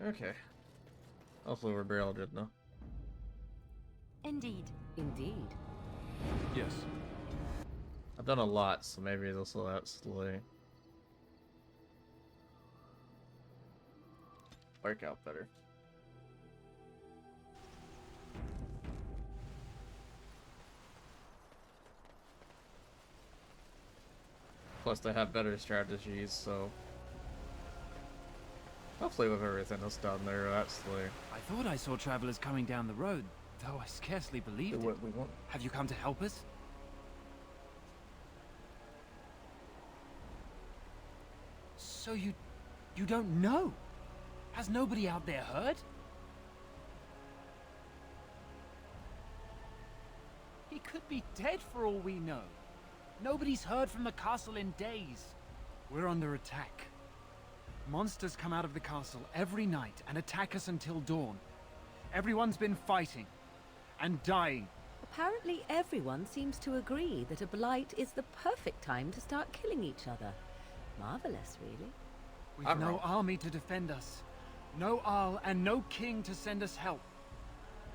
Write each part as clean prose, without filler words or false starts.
Okay. Hopefully we're barrel good now. Indeed. Indeed. Yes. I've done a lot, so maybe this will actually work out better. Plus they have better strategies, so hopefully with everything that's done there, actually I thought I saw travelers coming down the road, though I scarcely do believed it. what we want. Have you come to help us? So you don't know? Has nobody out there heard? He could be dead for all we know. Nobody's heard from the castle in days. We're under attack. Monsters come out of the castle every night and attack us until dawn. Everyone's been fighting and dying. Apparently everyone seems to agree that a blight is the perfect time to start killing each other. Marvelous, really. We've I'm no wrong. army to defend us. No Arl and no king to send us help.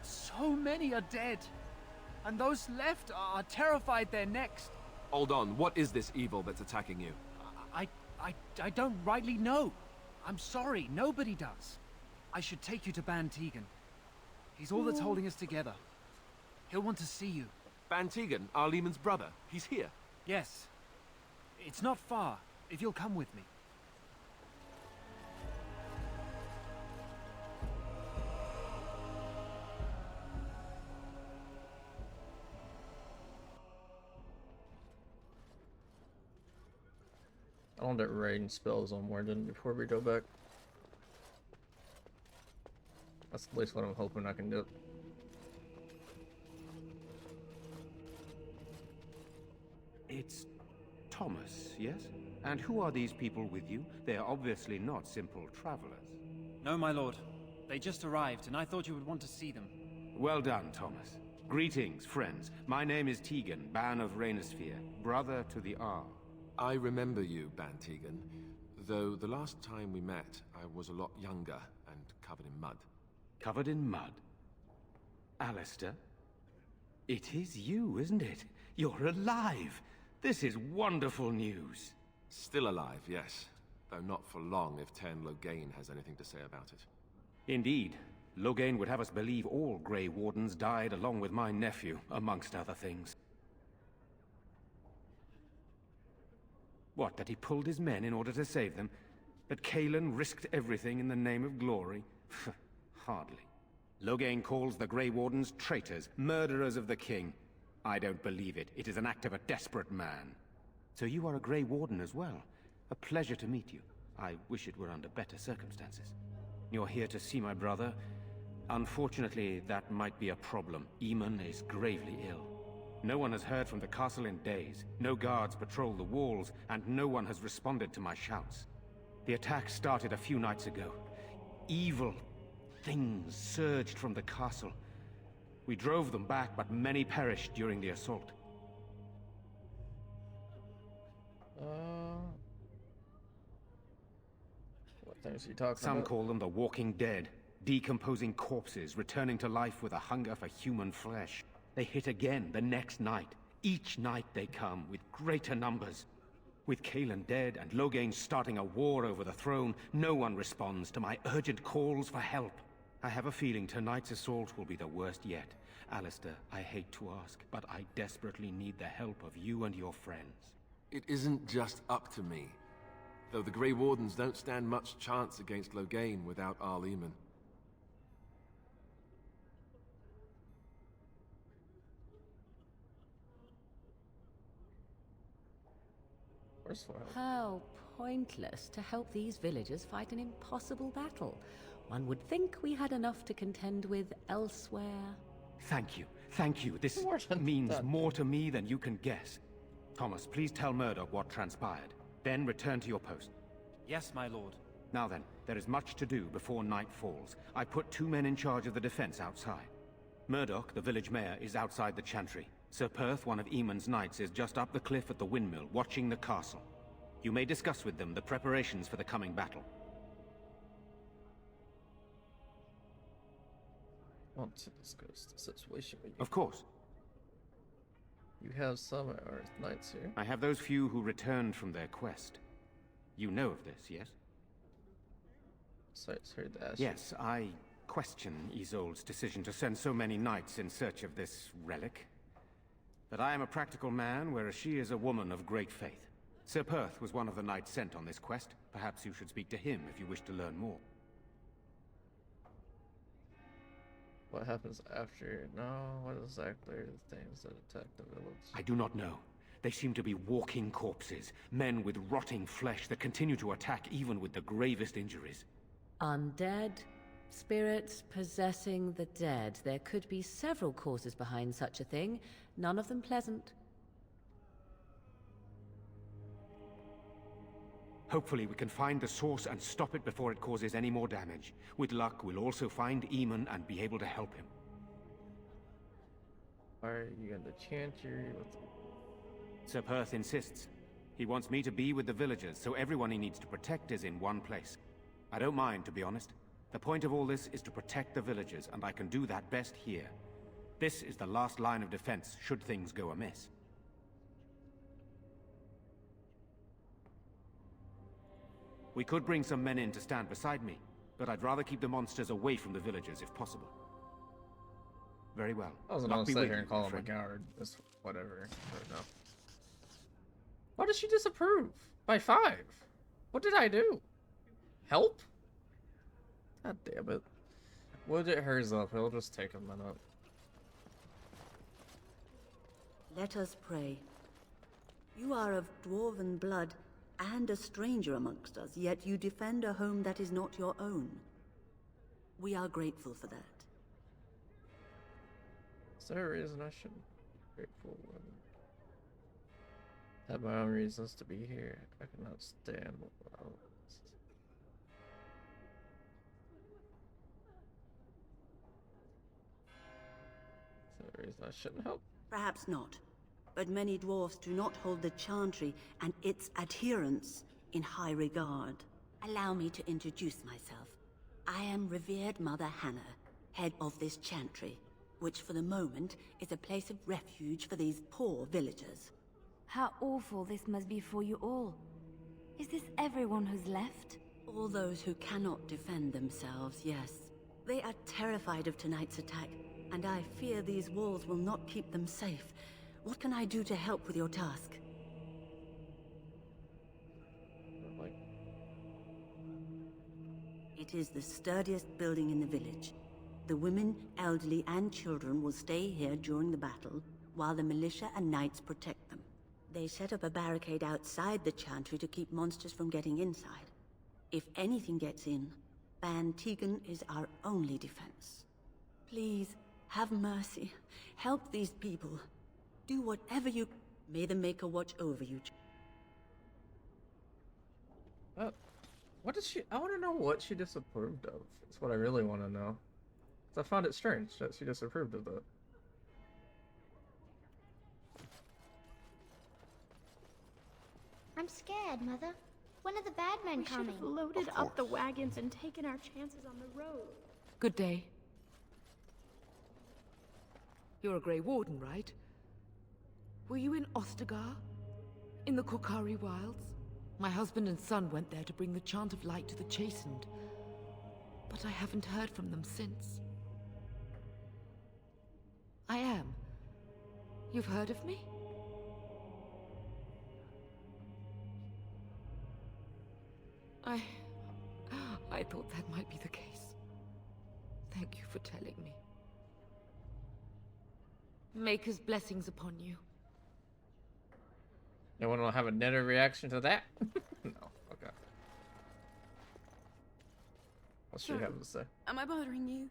So many are dead. And those left are terrified they're next. Hold on, what is this evil that's attacking you? I don't rightly know. I'm sorry, nobody does. I should take you to Ban Tegan. He's all that's holding us together. He'll want to see you. Ban Tegan, Arlemon's brother. He's here. Yes. It's not far, if you'll come with me. I want that rain spells on Morden before we go back. That's at least what I'm hoping I can do. It's Thomas, yes? And who are these people with you? They are obviously not simple travelers. No, my lord. They just arrived, and I thought you would want to see them. Well done, Thomas. Greetings, friends. My name is Tegan, Ban of Rainersphere, brother to the Arl. I remember you, Ban Tegan, though the last time we met, I was a lot younger and covered in mud. Covered in mud? Alistair? It is you, isn't it? You're alive! This is wonderful news. Still alive, yes. Though not for long if Tern Loghain has anything to say about it. Indeed. Loghain would have us believe all Grey Wardens died along with my nephew, amongst other things. What, that he pulled his men in order to save them? That Cailan risked everything in the name of glory? Hardly. Loghain calls the Grey Wardens traitors, murderers of the king. I don't believe it. It is an act of a desperate man. So you are a Grey Warden as well. A pleasure to meet you. I wish it were under better circumstances. You're here to see my brother. Unfortunately, that might be a problem. Eamon is gravely ill. No one has heard from the castle in days. No guards patrol the walls, and no one has responded to my shouts. The attack started a few nights ago. Evil things surged from the castle. We drove them back, but many perished during the assault. What things are you talking Some about? call them the Walking Dead, decomposing corpses, returning to life with a hunger for human flesh. They hit again the next night. Each night they come, with greater numbers. With Cailan dead and Loghain starting a war over the throne, no one responds to my urgent calls for help. I have a feeling tonight's assault will be the worst yet. Alistair, I hate to ask, but I desperately need the help of you and your friends. It isn't just up to me. Though the Grey Wardens don't stand much chance against Loghain without Arleman. Where's File? How pointless to help these villagers fight an impossible battle. One would think we had enough to contend with elsewhere. Thank you. Thank you. This More than means that. more to me than you can guess. Thomas, please tell Murdoch what transpired. Then return to your post. Yes, my lord. Now then, there is much to do before night falls. I put 2 men in charge of the defense outside. Murdoch, the village mayor, is outside the chantry. Sir Perth, one of Eamon's knights, is just up the cliff at the windmill, watching the castle. You may discuss with them the preparations for the coming battle. want to discuss the situation with you. Of course. You have some Earth Knights here. I have those few who returned from their quest. You know of this, yes? Sorry, it's heard that. Yes, I question Isolde's decision to send so many knights in search of this relic. But I am a practical man, whereas she is a woman of great faith. Sir Perth was one of the knights sent on this quest. Perhaps you should speak to him if you wish to learn more. What happens after? No, what exactly are the things that attack the village? I do not know. They seem to be walking corpses, men with rotting flesh that continue to attack even with the gravest injuries. Undead? Spirits possessing the dead. There could be several causes behind such a thing, none of them pleasant. Hopefully we can find the source and stop it before it causes any more damage. With luck, we'll also find Eamon and be able to help him. Are you gonna chant your... Sir Perth insists. He wants me to be with the villagers, so everyone he needs to protect is in one place. I don't mind, to be honest. The point of all this is to protect the villagers, and I can do that best here. This is the last line of defense, should things go amiss. We could bring some men in to stand beside me, but I'd rather keep the monsters away from the villagers if possible. Very well. I wasn't gonna sit here and call him a coward. It's whatever. No. Why did she disapprove? By 5? What did I do? Help? God damn it. We'll get hers up. It'll just take a minute. Let us pray. You are of dwarven blood and a stranger amongst us, yet you defend a home that is not your own. We are grateful for that. Is there a reason I shouldn't be grateful when I have my own reasons to be here? I cannot stand without. Is there a reason I shouldn't help? Perhaps not, but many dwarfs do not hold the chantry and its adherents in high regard. Allow me to introduce myself. I am revered Mother Hannah, head of this chantry, which for the moment is a place of refuge for these poor villagers. How awful this must be for you all. Is this everyone who's left? All those who cannot defend themselves, yes. They are terrified of tonight's attack, and I fear these walls will not keep them safe. What can I do to help with your task? Like, It is the sturdiest building in the village. The women, elderly, and children will stay here during the battle, while the militia and knights protect them. They set up a barricade outside the chantry to keep monsters from getting inside. If anything gets in, Ban Tegan is our only defense. Please, have mercy. Help these people. Do whatever you... May the Maker watch over you. what did she... I want to know what she disapproved of. That's what I really want to know. 'Cause I found it strange that she disapproved of that. I'm scared, Mother. When are the bad men We should coming? have loaded up the wagons and taken our chances on the road. Good day. You're a Grey Warden, right? Were you in Ostagar? In the Korkari Wilds? My husband and son went there to bring the chant of light to the chastened. But I haven't heard from them since. I am. You've heard of me? I thought that might be the case. Thank you for telling me. Maker's blessings upon you. You want to have a netter reaction to that? No. Okay. What's she have to say? Am I bothering you?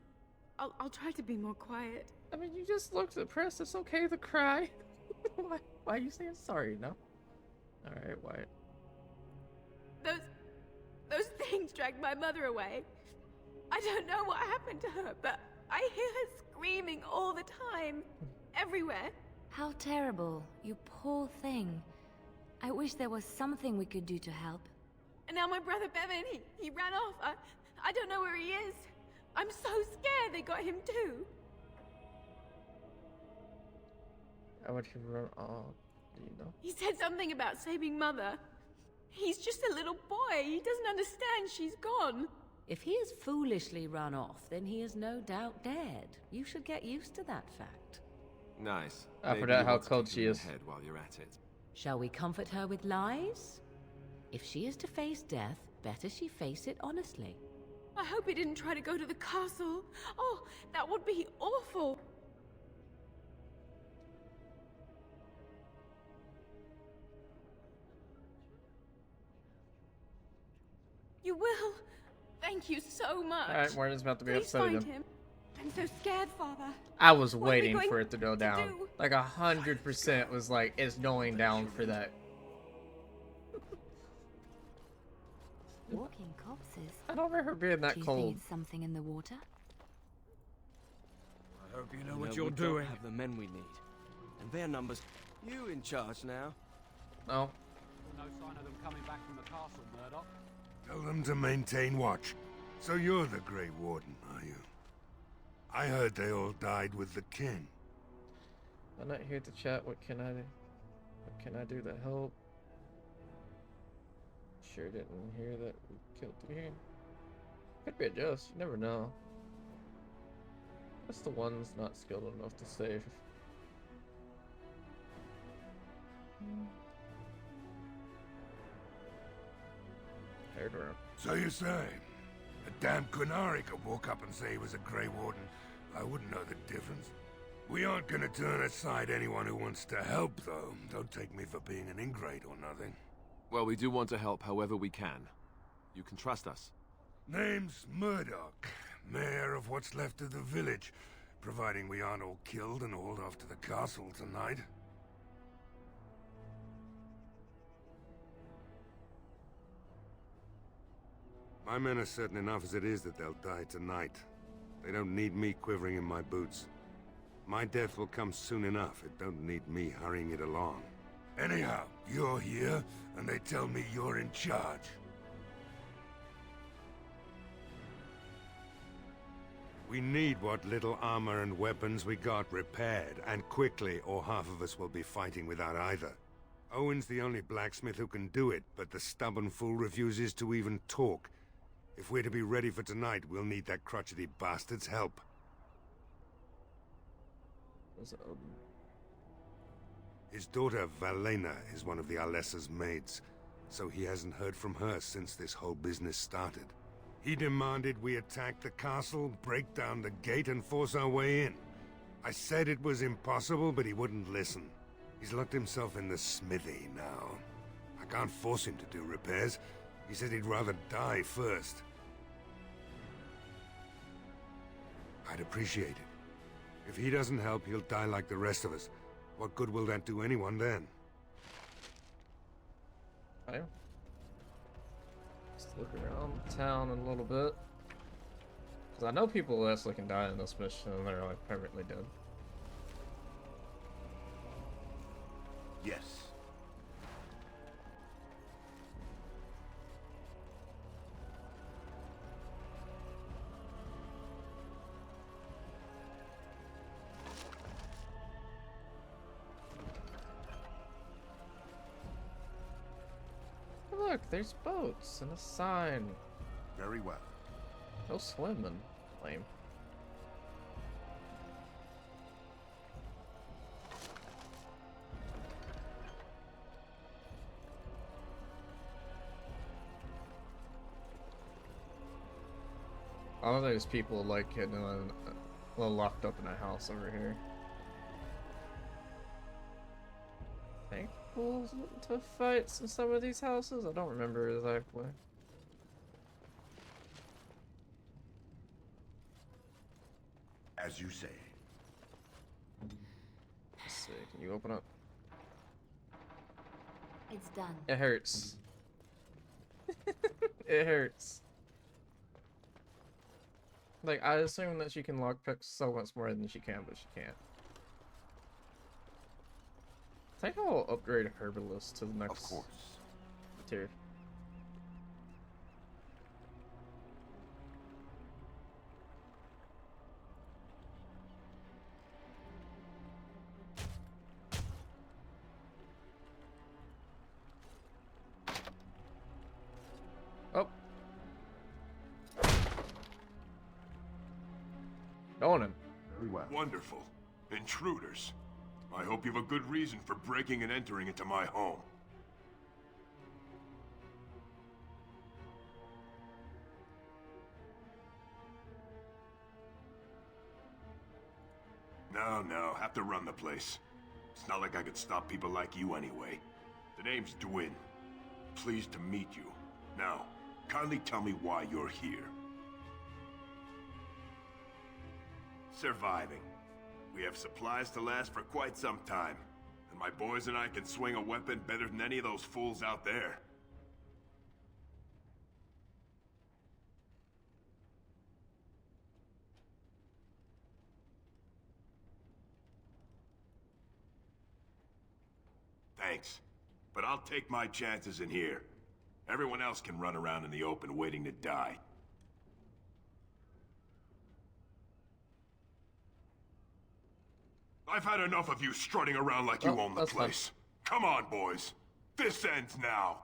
I'll try to be more quiet. I mean, you just looked depressed. It's okay to cry. Why are you saying sorry? No. All right, Wyatt. Those things dragged my mother away. I don't know what happened to her, but I hear her screaming all the time. Everywhere. How terrible, you poor thing. I wish there was something we could do to help. And now my brother Bevan, he ran off. I don't know where he is. I'm so scared they got him too. How would he run off? Do you know? He said something about saving Mother. He's just a little boy. He doesn't understand she's gone. If he has foolishly run off, then he is no doubt dead. You should get used to that fact. Nice. I Maybe forgot you how want to cold kick she him in is. the head while you're at it. Shall we comfort her with lies? If she is to face death, better she face it honestly. I hope he didn't try to go to the castle. Oh, that would be awful. You will. Thank you so much. Alright, Morgan's about to be Please upset find again. him. I'm so scared, Father. I was What are we waiting going for it to go to down. do? Like 100% was like, it's going down for that. Walking corpses. I don't remember being that Do you cold. think it's something in the water? I hope you know what you're we doing. Don't have the men we need, and their numbers. You in charge now? No. No sign of them coming back from the castle, Murdoch. Tell them to maintain watch. So you're the Grey Warden, are you? I heard they all died with the king. I'm not here to chat. What can I do to help? Sure didn't hear that we killed you here. Could be a just. You never know. That's the ones not skilled enough to save. Heard around. So you say? A damn Qunari could walk up and say he was a Grey Warden. I wouldn't know the difference. We aren't gonna turn aside anyone who wants to help, though. Don't take me for being an ingrate or nothing. Well, we do want to help however we can. You can trust us. Name's Murdoch, mayor of what's left of the village, providing we aren't all killed and hauled off to the castle tonight. My men are certain enough as it is that they'll die tonight. They don't need me quivering in my boots. My death will come soon enough. It don't need me hurrying it along. Anyhow, you're here, and they tell me you're in charge. We need what little armor and weapons we got repaired, and quickly, or half of us will be fighting without either. Owen's the only blacksmith who can do it, but the stubborn fool refuses to even talk. If we're to be ready for tonight, we'll need that crotchety bastard's help. His daughter, Valena, is one of the Alessa's maids, so he hasn't heard from her since this whole business started. He demanded we attack the castle, break down the gate, and force our way in. I said it was impossible, but he wouldn't listen. He's locked himself in the smithy now. I can't force him to do repairs. He said he'd rather die first. I'd appreciate it. If he doesn't help, he'll die like the rest of us. What good will that do anyone then? Okay. Let's look around town a little bit. Because I know people actually can die in this mission and they're like permanently dead. Yes. Look, there's boats and a sign. Very well. Go swimming. Lame. All of those people like getting a little locked up in a house over here. Think we'll to fights in some of these houses? I don't remember exactly. As you say. Let's see, can you open up? It's done. It hurts. It hurts. Like, I assume that she can lockpick so much more than she can, but she can't. I think I'll upgrade Herbalist to the next tier. Going in. Very well. Wonderful. Intruders. I hope you have a good reason for breaking and entering into my home. No, have to run the place. It's not like I could stop people like you anyway. The name's Dwin. Pleased to meet you. Now, kindly tell me why you're here. Surviving. We have supplies to last for quite some time. And my boys and I can swing a weapon better than any of those fools out there. Thanks. But I'll take my chances in here. Everyone else can run around in the open waiting to die. I've had enough of you strutting around like you own the place. Come on, boys. This ends now.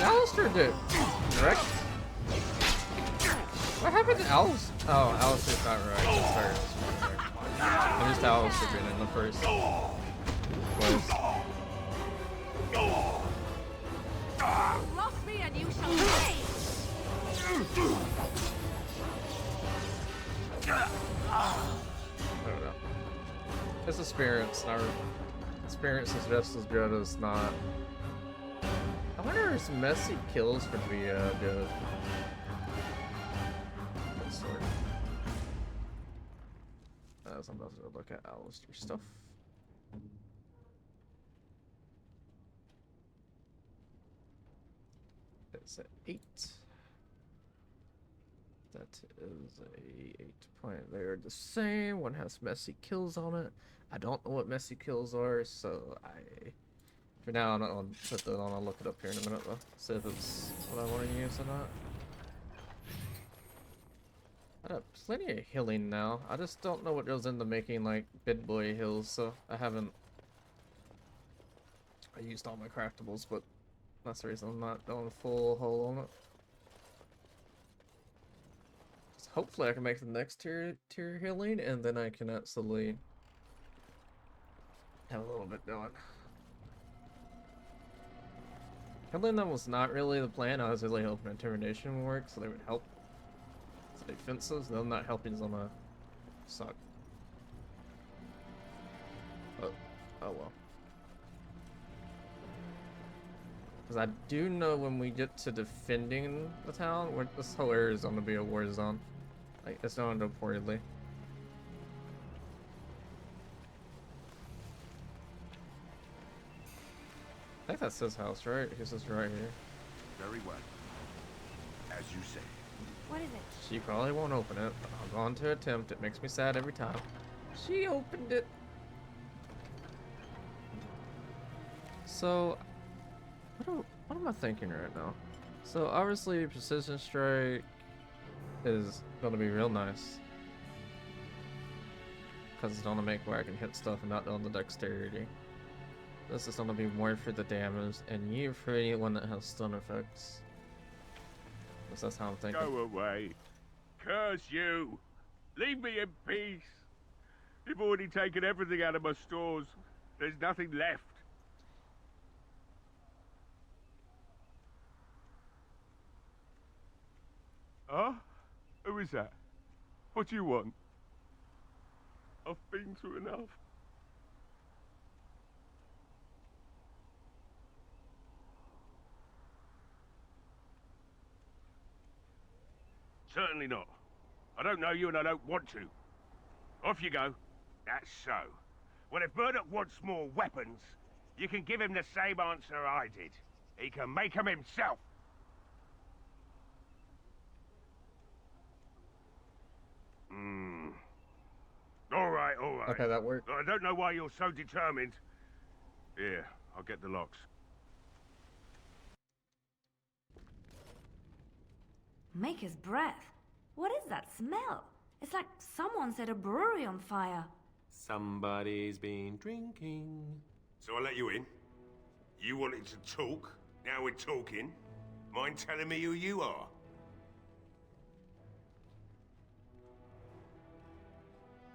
Alistair did direct. What happened to Alistair? Oh, Alistair's not right. I'm used to Alistair being in the first place. Lost me and you shall pay! I don't know. His experience, our experience is just as good as not. I wonder if messy kills would be good. Good sort. As I'm about to look at Alistair stuff. It's an 8. That is a 8 point. They're the same. One has messy kills on it. I don't know what messy kills are, so for now I'm not gonna put that on. I'll look it up here in a minute though. See if it's what I want to use or not. I have plenty of healing now. I just don't know what goes into making like big boy heals, so I used all my craftables, but that's the reason I'm not going full hole on it. So hopefully I can make the next tier healing, and then I can actually have a little bit going. Healing them was not really the plan. I was really hoping intimidation would work, so they would help. So defenses, them not helping is gonna suck. But, oh well. Because I do know when we get to defending the town, this whole area is going to be a war zone. Like, it's going to go poorly. I think that's his house, right? His is right here. Very well. As you say. What is it? She probably won't open it, but I'm going to attempt. It makes me sad every time. She opened it. So, what am I thinking right now? So obviously precision strike is gonna be real nice. Because it's gonna make where I can hit stuff and not on the dexterity. This is gonna be more for the damage and you for anyone that has stun effects. That's how I'm thinking. Go away. Curse you. Leave me in peace. You've already taken everything out of my stores. There's nothing left. Huh? Who is that? What do you want? I've been through enough. Certainly not. I don't know you and I don't want to. Off you go. That's so. Well, if Murdoch wants more weapons, you can give him the same answer I did. He can make them himself. All right. Okay, that worked. I don't know why you're so determined. Here, I'll get the locks. Maker's breath. What is that smell? It's like someone set a brewery on fire. Somebody's been drinking. So I let you in. You wanted to talk. Now we're talking. Mind telling me who you are?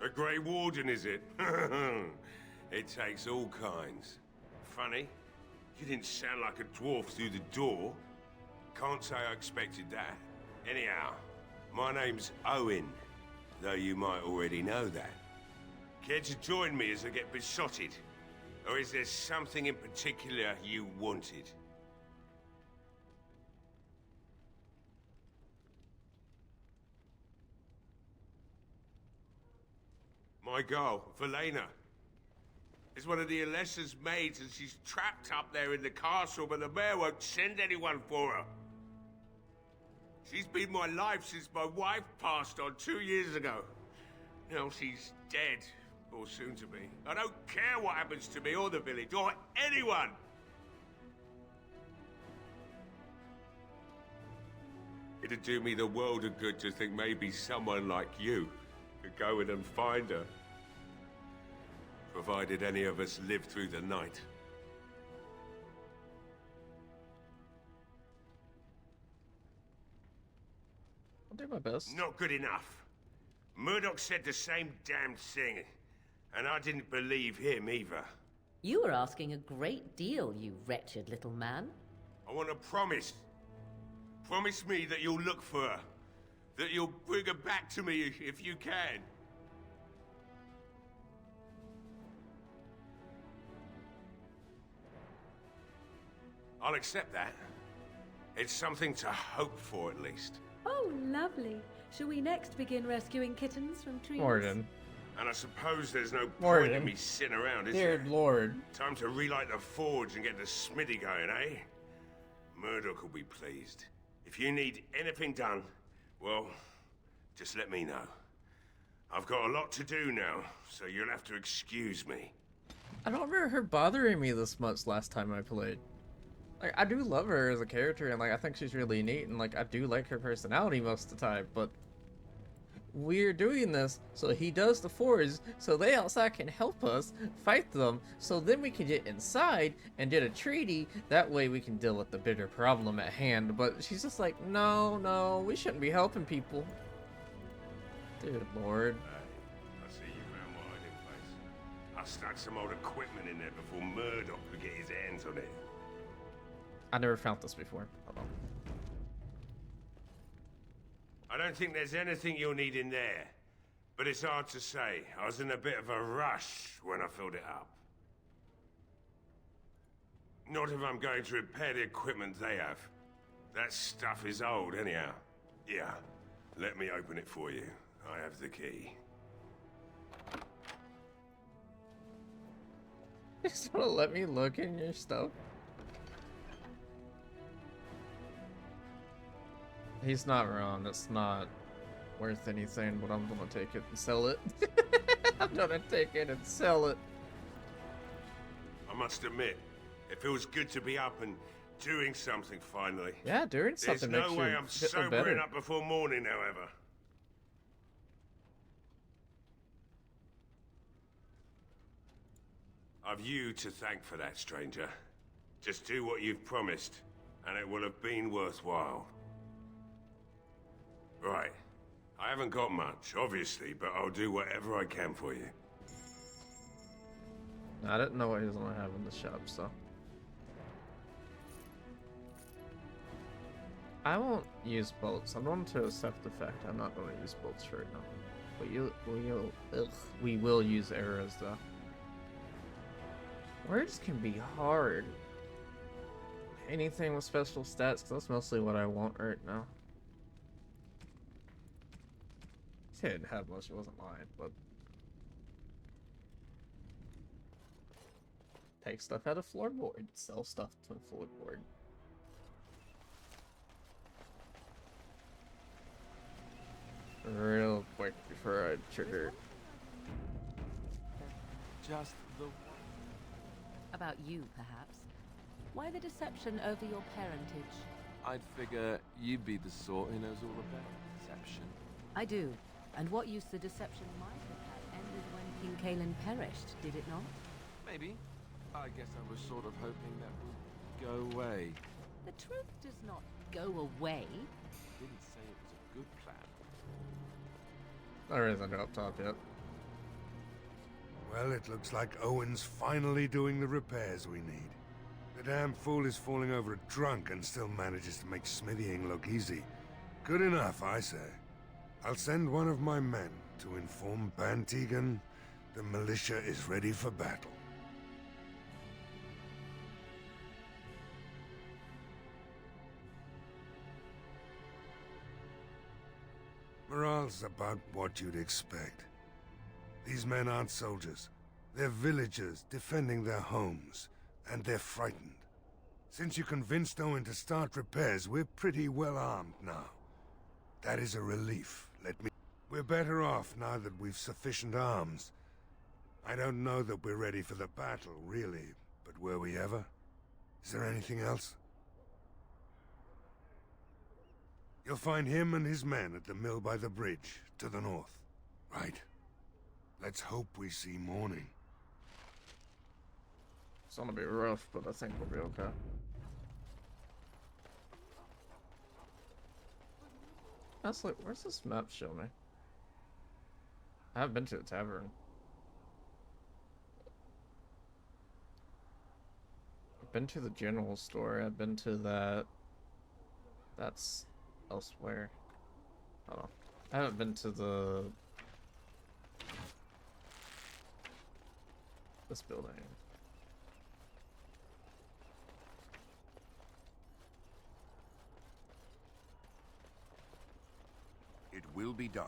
A Grey Warden, is it? It takes all kinds. Funny, you didn't sound like a dwarf through the door. Can't say I expected that. Anyhow, my name's Owen, though you might already know that. Care to join me as I get besotted? Or is there something in particular you wanted? My girl, Valena, is one of the Alessa's maids, and she's trapped up there in the castle, but the mayor won't send anyone for her. She's been my life since my wife passed on 2 years ago. Now she's dead, or soon to be. I don't care what happens to me or the village, or anyone! It'd do me the world of good to think maybe someone like you could go in and find her. Provided any of us live through the night. I'll do my best. Not good enough. Murdoch said the same damn thing, and I didn't believe him either. You were asking a great deal, you wretched little man. I want a promise. Promise me that you'll look for her. That you'll bring her back to me if you can. I'll accept that. It's something to hope for, at least. Oh, lovely. Shall we next begin rescuing kittens from trees? Morden. And I suppose there's no point Morden. in me sitting around, is Dear there? Lord. Time to relight the forge and get the smithy going, eh? Murdoch will be pleased. If you need anything done, well, just let me know. I've got a lot to do now, so you'll have to excuse me. I don't remember her bothering me this much last time I played. Like, I do love her as a character, and like I think she's really neat, and like I do like her personality most of the time, but we're doing this so he does the forge so they outside can help us fight them, so then we can get inside and get a treaty. That way we can deal with the bigger problem at hand. But she's just like, no, we shouldn't be helping people. Dude, Lord. I see you found my hiding place. I stuck some old equipment in there before Murdoch could get his hands on it. I never found this before. Hold on. I don't think there's anything you'll need in there, but it's hard to say. I was in a bit of a rush when I filled it up. Not if I'm going to repair the equipment they have. That stuff is old anyhow. Yeah, let me open it for you. I have the key. You just wanna let me look in your stuff? He's not wrong. It's not worth anything, but I'm gonna take it and sell it. I'm gonna take it and sell it. I must admit, it feels good to be up and doing something finally. Yeah, doing something There's makes no way you I'm feel sobering better. up before morning, however. I've you to thank for that, stranger. Just do what you've promised, and it will have been worthwhile. Right. I haven't got much, obviously, but I'll do whatever I can for you. I didn't know what he was gonna have in the shop, so. I won't use bolts. I'm going to accept the fact I'm not going to use bolts right now. But we will use arrows, though. Words can be hard. Anything with special stats, 'cause that's mostly what I want right now. He didn't have much, it wasn't lying, but... Take stuff out of floorboard, sell stuff to floorboard. Real quick before I trigger. Just the... About you, perhaps. Why the deception over your parentage? I'd figure you'd be the sort who knows all about deception. I do. And what use the deception might have had ended when King Kalen perished, did it not? Maybe. I guess I was sort of hoping that would go away. The truth does not go away. Didn't say it was a good plan. There isn't up top yet. Well, it looks like Owen's finally doing the repairs we need. The damn fool is falling over drunk and still manages to make smithying look easy. Good enough, I say. I'll send one of my men to inform Bantegan the militia is ready for battle. Morale's about what you'd expect. These men aren't soldiers. They're villagers defending their homes, and they're frightened. Since you convinced Owen to start repairs, we're pretty well armed now. That is a relief, let me... We're better off now that we've sufficient arms. I don't know that we're ready for the battle, really, but were we ever? Is there anything else? You'll find him and his men at the mill by the bridge, to the north. Right? Let's hope we see morning. It's gonna be rough, but I think we'll be okay. Honestly, where's this map show me? I haven't been to the tavern. I've been to the general store. I've been to that. That's elsewhere. Hold on. I haven't been to this building. It will be done.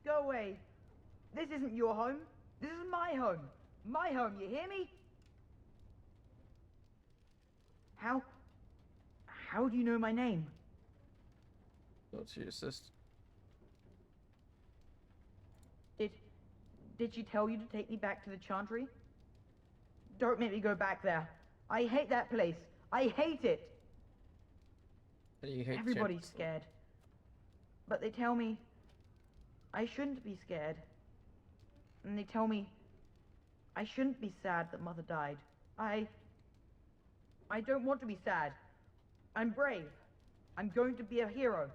Go away. This isn't your home. This is my home. My home, you hear me? How do you know my name? Go to your sister. Did she tell you to take me back to the Chantry? Don't make me go back there. I hate that place. I hate it. You hate Everybody's scared. But they tell me I shouldn't be scared. And they tell me I shouldn't be sad that Mother died. I don't want to be sad. I'm brave. I'm going to be a hero.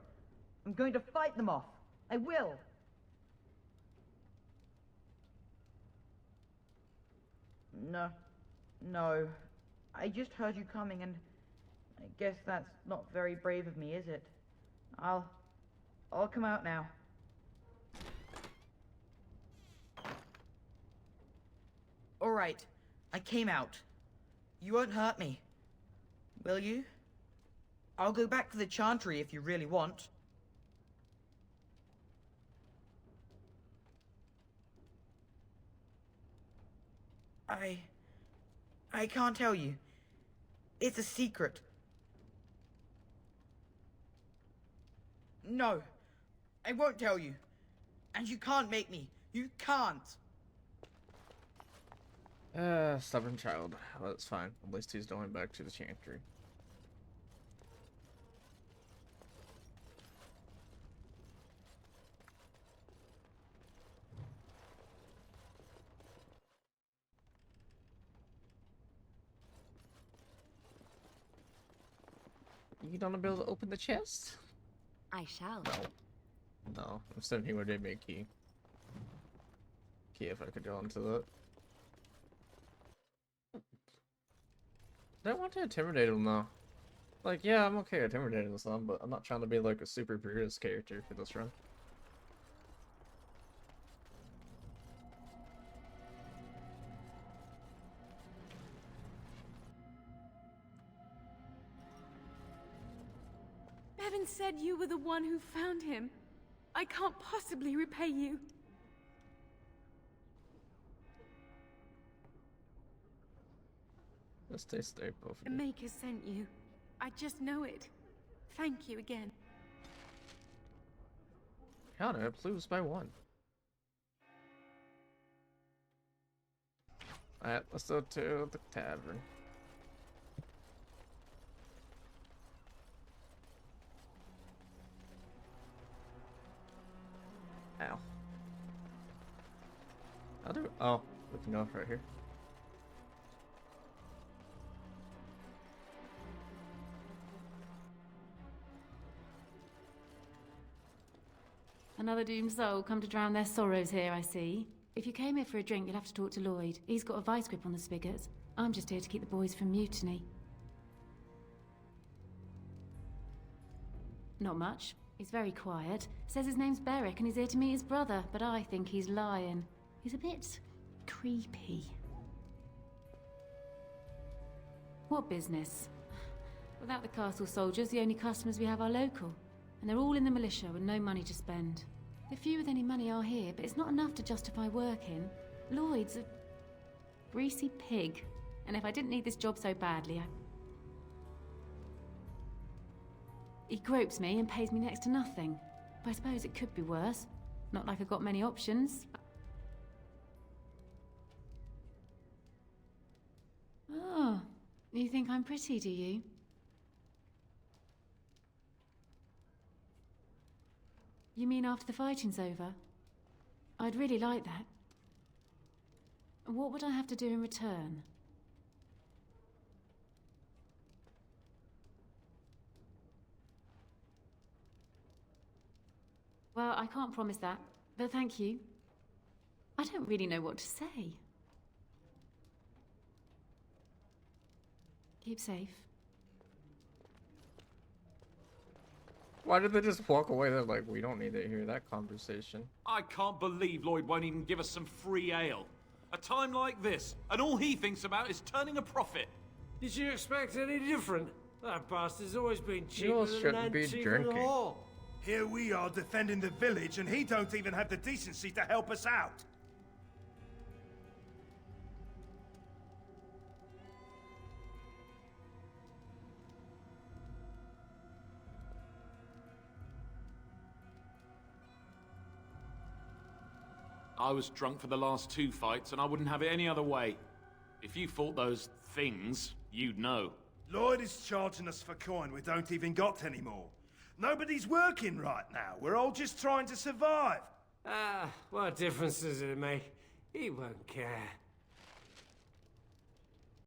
I'm going to fight them off. I will. No. I just heard you coming, and I guess that's not very brave of me, is it? I'll come out now. All right, I came out. You won't hurt me, will you? I'll go back to the Chantry if you really want. I can't tell you. It's a secret. No, I won't tell you. And you can't make me. You can't. Stubborn child. Well, that's fine. At least he's going back to the Chantry. You gonna be able to open the chest? I shall. No. I'm sending you a make key. Key if I could go into that. I don't want to intimidate him though. Like, yeah, I'm okay intimidating some, but I'm not trying to be like a super Brutus character for this run. Bevan said you were the one who found him. I can't possibly repay you. Let's stay both. The Maker sent you. I just know it. Thank you again. Counter, it lose by 1. Alright, let's go to the tavern. Ow. How do... Oh, we can go off right here. Another doomed soul come to drown their sorrows here, I see. If you came here for a drink, you'll have to talk to Lloyd. He's got a vice grip on the spigots. I'm just here to keep the boys from mutiny. Not much. He's very quiet. Says his name's Beric and he's here to meet his brother, but I think he's lying. He's a bit creepy. What business? Without the castle soldiers, the only customers we have are local. And they're all in the militia with no money to spend. The few with any money are here, but it's not enough to justify working. Lloyd's a greasy pig. And if I didn't need this job so badly, He gropes me and pays me next to nothing. But I suppose it could be worse. Not like I've got many options. Oh, you think I'm pretty, do you? You mean after the fighting's over? I'd really like that. What would I have to do in return? Well, I can't promise that, but thank you. I don't really know what to say. Keep safe. Why did they just walk away? They're like, we don't need to hear that conversation. I can't believe Lloyd won't even give us some free ale. A time like this, and all he thinks about is turning a profit. Did you expect any different? That bastard's always been cheaper You all than shouldn't be Antigua drinking. Hall. Here we are defending the village, and he don't even have the decency to help us out. I was drunk for the last 2 fights, and I wouldn't have it any other way. If you fought those things, you'd know. Lloyd is charging us for coin we don't even got anymore. Nobody's working right now. We're all just trying to survive. Ah, what difference does it make? He won't care.